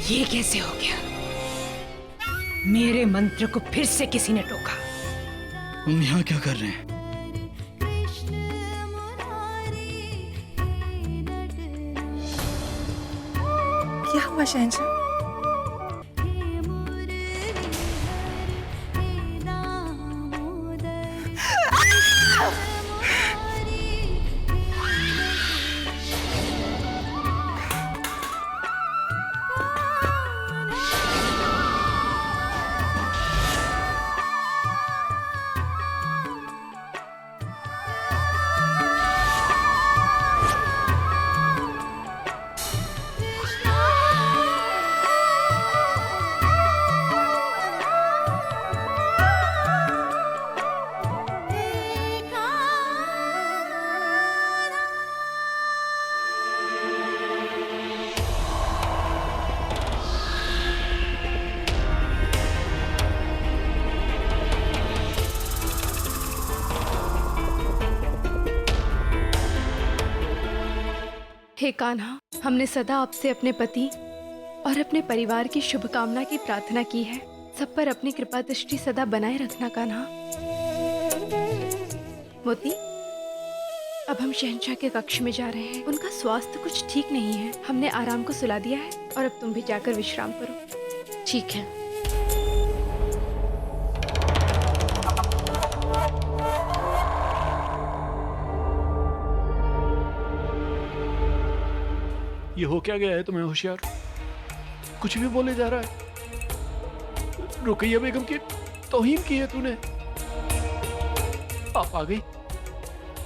ये कैसे हो गया? मेरे मंत्र को फिर से किसी ने टोका। हम यहाँ क्या कर रहे हैं? क्या हुआ शहंशाह? हे कान्हा, हमने सदा आपसे अपने पति और अपने परिवार की शुभकामना की प्रार्थना की है। सब पर अपनी कृपा दृष्टि सदा बनाए रखना कान्हा। मोती, अब हम शहंशाह के कक्ष में जा रहे हैं। उनका स्वास्थ्य कुछ ठीक नहीं है। हमने आराम को सुला दिया है और अब तुम भी जाकर विश्राम करो। ठीक है। ये हो क्या गया है तुम्हें होशियार? कुछ भी बोले जा रहा है। रुकैया बेगम की तौहीन की है तूने। आप आ गई।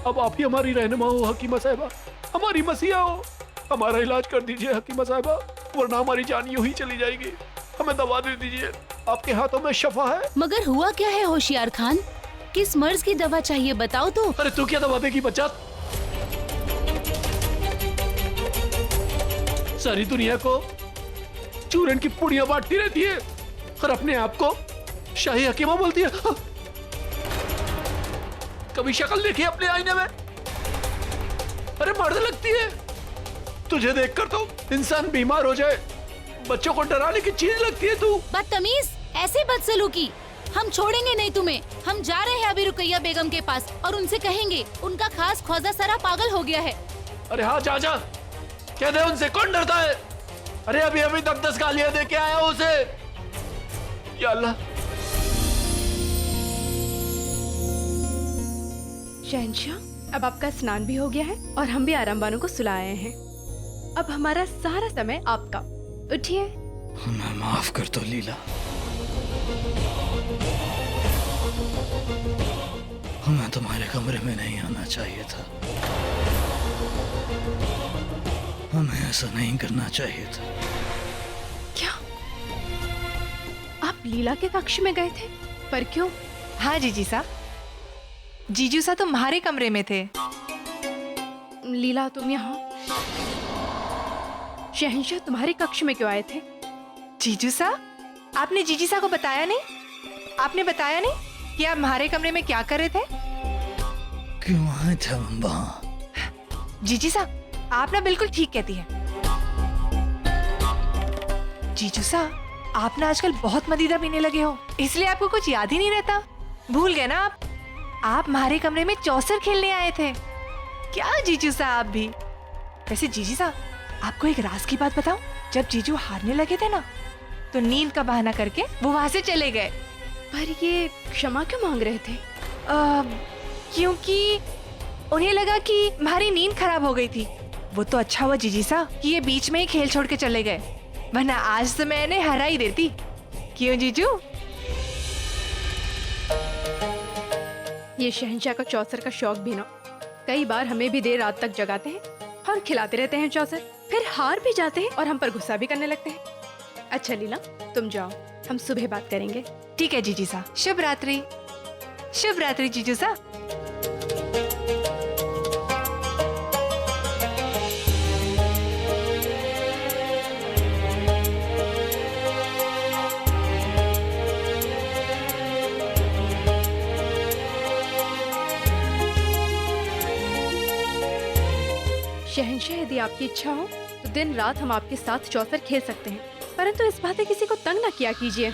अब आप ही हमारी रहनुमा हो हकीमा साहिबा, हमारी मसीहा हो। हमारा इलाज कर दीजिए हकीमा साहिबा, वरना हमारी जान यूं ही चली जाएगी। हमें दवा दे दीजिए, आपके हाथों में शफा है। मगर हुआ क्या है होशियार खान? किस मर्ज की दवा चाहिए बताओ तो। अरे तू क्या दवा देगी बच्चा? सारी दुनिया को चूरन की पुड़ियां बांटती रहती है और अपने आप को शाही हकीमा बोलती है। कभी शक्ल देखी अपने आईने में? अरे मर्द लगती है। तुझे देखकर तो इंसान बीमार हो जाए। बच्चों को डराने की चीज लगती है तू। बदतमीज, ऐसे बदसलूकी। हम छोड़ेंगे नहीं तुम्हें। हम जा रहे हैं अभी रुकैया बेगम के पास और उनसे कहेंगे उनका खास ख्वाजा सारा पागल हो गया है। अरे हाँ जा जा, कह दे उनसे, कौन डरता है? अरे अभी अभी 10 गालियां दे के आया उसे। या अल्लाह। शहंशाह, अब आपका स्नान भी हो गया है और हम भी आराम बानो को सुला आए हैं। अब हमारा सारा समय आपका। उठिए। हमें माफ कर दो लीला। हमें तुम्हारे कमरे में नहीं आना चाहिए था। हमें ऐसा नहीं करना चाहिए था। क्या आप लीला के कक्ष में गए थे? पर क्यों? हाँ जीजी सा, जीजू सा तुम्हारे कमरे में थे। लीला, तुम यहाँ? शहंशाह तुम्हारे कक्ष में क्यों आए थे? जीजू सा, आपने जीजी सा को बताया नहीं? आपने बताया नहीं कि आप हमारे कमरे में क्या कर रहे थे? क्यों आए थे हम वहाँ? जीजी सा, आप ना बिल्कुल ठीक कहती हैं। जीजू सा, आप ना आजकल बहुत मदिरा पीने लगे हो, इसलिए आपको कुछ याद ही नहीं रहता। भूल गए ना आप? आप हमारे कमरे में चौसर खेलने आए थे। क्या जीजू सा आप भी? वैसे जीजी सा, आपको एक राज की बात बताऊं? जब जीजू हारने लगे थे ना, तो नींद का बहाना करके वो वहां से चले गए। पर ये क्षमा क्यों मांग रहे थे? क्योंकि उन्हें लगा कि हमारी नींद खराब हो गई थी। वो तो अच्छा हुआ जीजी सा कि ये बीच में ही खेल छोड़ के चले गए, वरना आज तो मैं इन्हें हरा ही देती। क्यों जीजू? ये शहंशाह का चौसर का शौक भी ना। कई बार हमें भी देर रात तक जगाते हैं और खिलाते रहते हैं चौसर, फिर हार भी जाते हैं और हम पर गुस्सा भी करने लगते हैं। अच्छा लीला, तुम जाओ, हम सुबह बात करेंगे। ठीक है जीजी सा। शुभ रात्रि। शुभ रात्रि जीजू सा। शहंशाह, यदि आपकी इच्छा हो तो दिन रात हम आपके साथ चौसर खेल सकते हैं। परंतु इस बातें किसी को तंग ना किया कीजिए।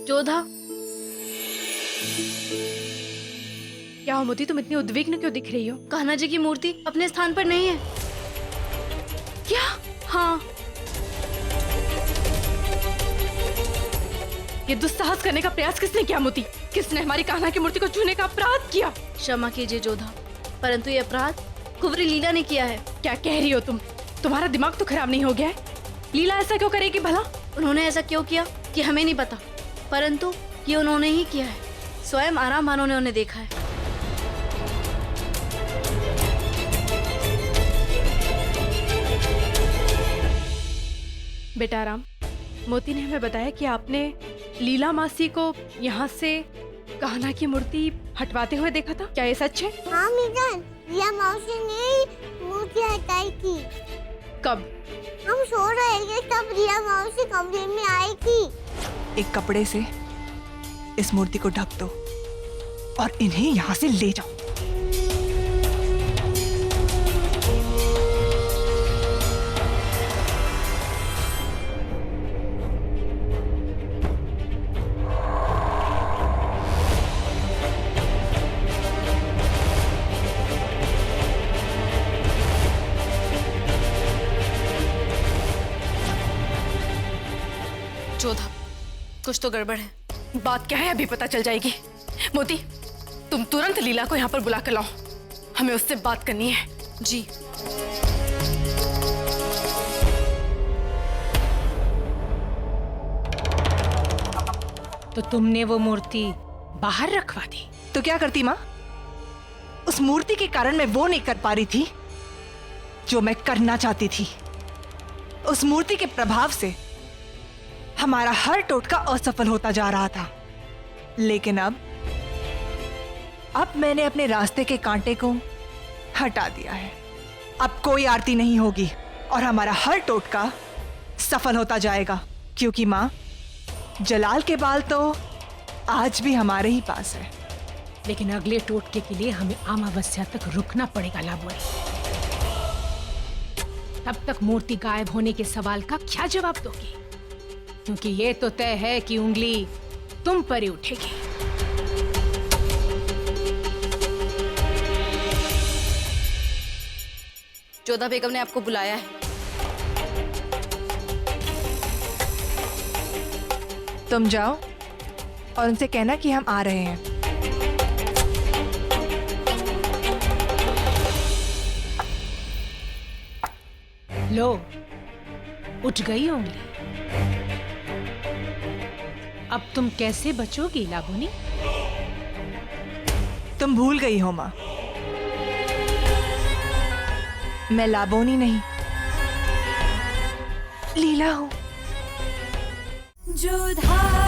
जोधा, क्या हो मोती, तुम इतनी उद्विग्न क्यों दिख रही हो? कान्हा जी की मूर्ति अपने स्थान पर नहीं है। क्या? हाँ, ये दुस्साहस करने का प्रयास किसने किया मोती? किसने हमारी कान्हा की मूर्ति को छूने का अपराध किया? क्षमा कीजिए जोधा, परंतु ये अपराध कुंवरी लीला ने किया है। क्या कह रही हो तुम? तुम्हारा दिमाग तो खराब नहीं हो गया है? लीला ऐसा क्यों करेगी भला? उन्होंने ऐसा क्यों किया कि हमें नहीं पता, परंतु ये उन्होंने ही किया है। स्वयं आराम भानु ने उन्हें देखा है। बेटा राम, मोती ने हमें बताया कि आपने लीला मासी को यहाँ से कान्हा की मूर्ति हटवाते हुए देखा था। क्या ये सच है? हाँ मीजान, रिया मौसी ने मूर्ति हटाई थी। कब? हम सो रहे थे तब रिया मौसी कमरे में आई थी। एक कपड़े से इस मूर्ति को ढक दो और इन्हें यहाँ से ले जाओ। जोधा, कुछ तो गड़बड़ है। बात क्या है अभी पता चल जाएगी। मोती, तुम तुरंत लीला को यहाँ पर बुला कर लाओ, हमें उससे बात करनी है। जी। तो तुमने वो मूर्ति बाहर रखवा दी? तो क्या करती माँ? उस मूर्ति के कारण मैं वो नहीं कर पा रही थी जो मैं करना चाहती थी। उस मूर्ति के प्रभाव से हमारा हर टोटका असफल होता जा रहा था, लेकिन अब मैंने अपने रास्ते के कांटे को हटा दिया है। अब कोई आरती नहीं होगी और हमारा हर टोटका सफल होता जाएगा, क्योंकि माँ, जलाल के बाल तो आज भी हमारे ही पास है। लेकिन अगले टोटके के लिए हमें अमावस्या तक रुकना पड़ेगा लाबोनी। तब तक मूर्ति गायब होने के सवाल का क्या जवाब दोगी? क्योंकि ये तो तय है कि उंगली तुम पर ही उठेगी। जोधा बेगम ने आपको बुलाया है। तुम जाओ और उनसे कहना कि हम आ रहे हैं। लो, उठ गई उंगली। अब तुम कैसे बचोगी लाबोनी? तुम भूल गई हो माँ, मैं लाबोनी नहीं, लीला हूँ। जोधा।